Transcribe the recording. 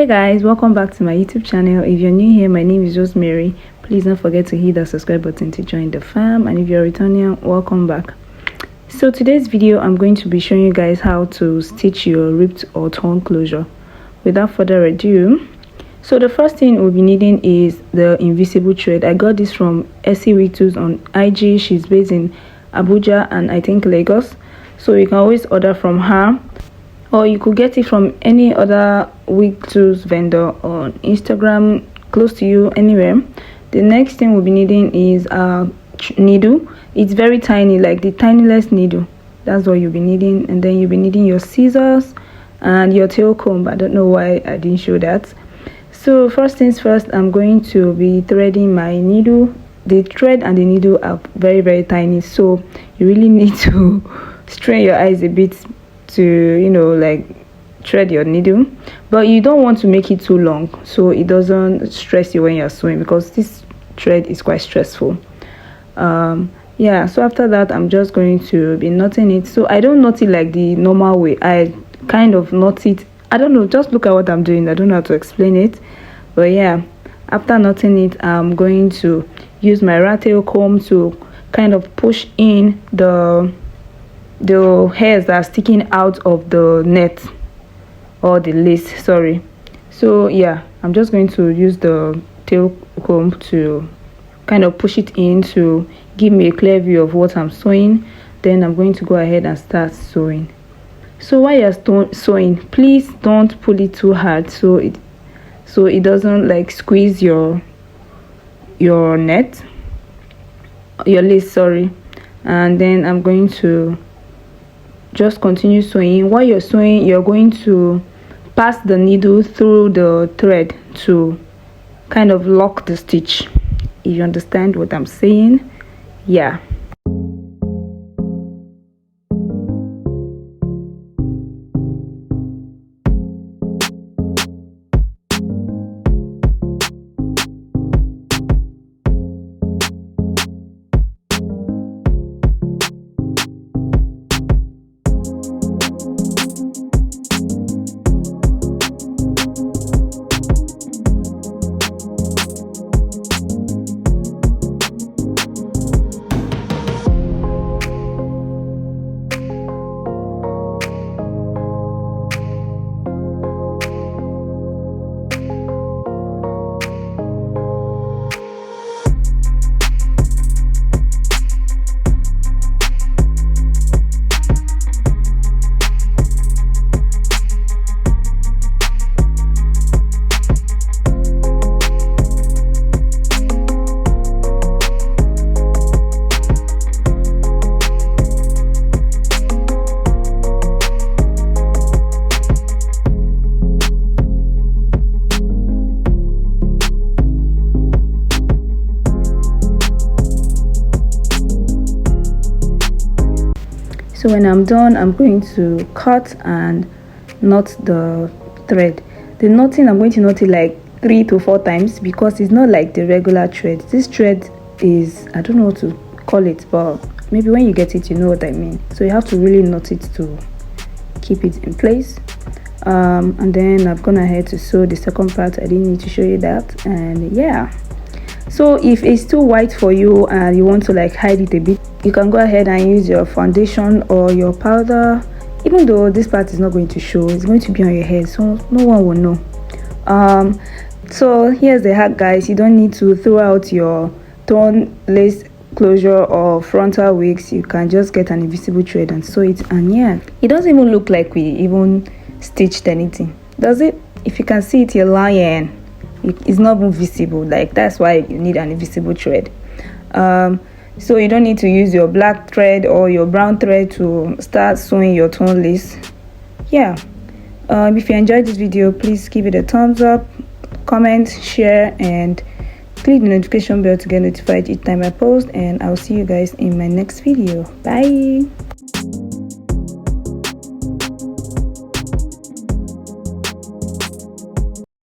Hey guys, welcome back to my YouTube channel. If you're new here, my name is Rosemary. Please don't forget to hit that subscribe button to join the fam, and if you're returning, welcome back. So today's video, I'm going to be showing you guys how to stitch your ripped or torn closure. Without further ado, so the first thing we'll be needing is the invisible thread. I got this from Essie Wig Tools on IG. She's based in Abuja and I think Lagos, so you can always order from her, or you could get it from any other wig tools vendor on Instagram, close to you, anywhere. The next thing we'll be needing is a needle. It's very tiny, like the tiniest needle. That's what you'll be needing. And then you'll be needing your scissors and your tail comb. I don't know why I didn't show that. So first things first, I'm going to be threading my needle. The thread and the needle are very tiny, so you really need to strain your eyes a bit to like thread your needle, but you don't want to make it too long so it doesn't stress you when you're sewing, because this thread is quite stressful. Yeah, so after that I'm just going to be knotting it. So I don't knot it like the normal way, I kind of knot it, I don't know, just look at what I'm doing, I don't know how to explain it. But yeah, after knotting it, I'm going to use my rat tail comb to kind of push in the hairs that are sticking out of the net or the lace, sorry. So yeah, I'm just going to use the tail comb to kind of push it in to give me a clear view of what I'm sewing. Then I'm going to go ahead and start sewing. So while you're sewing, please don't pull it too hard so it doesn't like squeeze your net, your lace, sorry. And then I'm going to just continue sewing. While you're sewing, you're going to pass the needle through the thread to kind of lock the stitch, if you understand what I'm saying. Yeah. So when I'm done, I'm going to cut and knot the thread. The knotting, I'm going to knot it like 3 to 4 times, because it's not like the regular thread. This thread is, I don't know what to call it, but maybe when you get it you know what I mean. So you have to really knot it to keep it in place. And then I've gone ahead to sew the second part. I didn't need to show you that. And yeah, so if it's too white for you and you want to like hide it a bit, you can go ahead and use your foundation or your powder. Even though this part is not going to show, it's going to be on your head, so no one will know. So here's the hack, guys. You don't need to throw out your torn lace closure or frontal wigs. You can just get an invisible thread and sew it, and yeah, it doesn't even look like we even stitched anything, does it? If you can see it, you're lying. It's not even visible. Like, that's why you need an invisible thread. So you don't need to use your black thread or your brown thread to start sewing your torn lace. Yeah. If you enjoyed this video, please give it a thumbs up, comment, share, and click the notification bell to get notified each time I post. And I'll see you guys in my next video. Bye.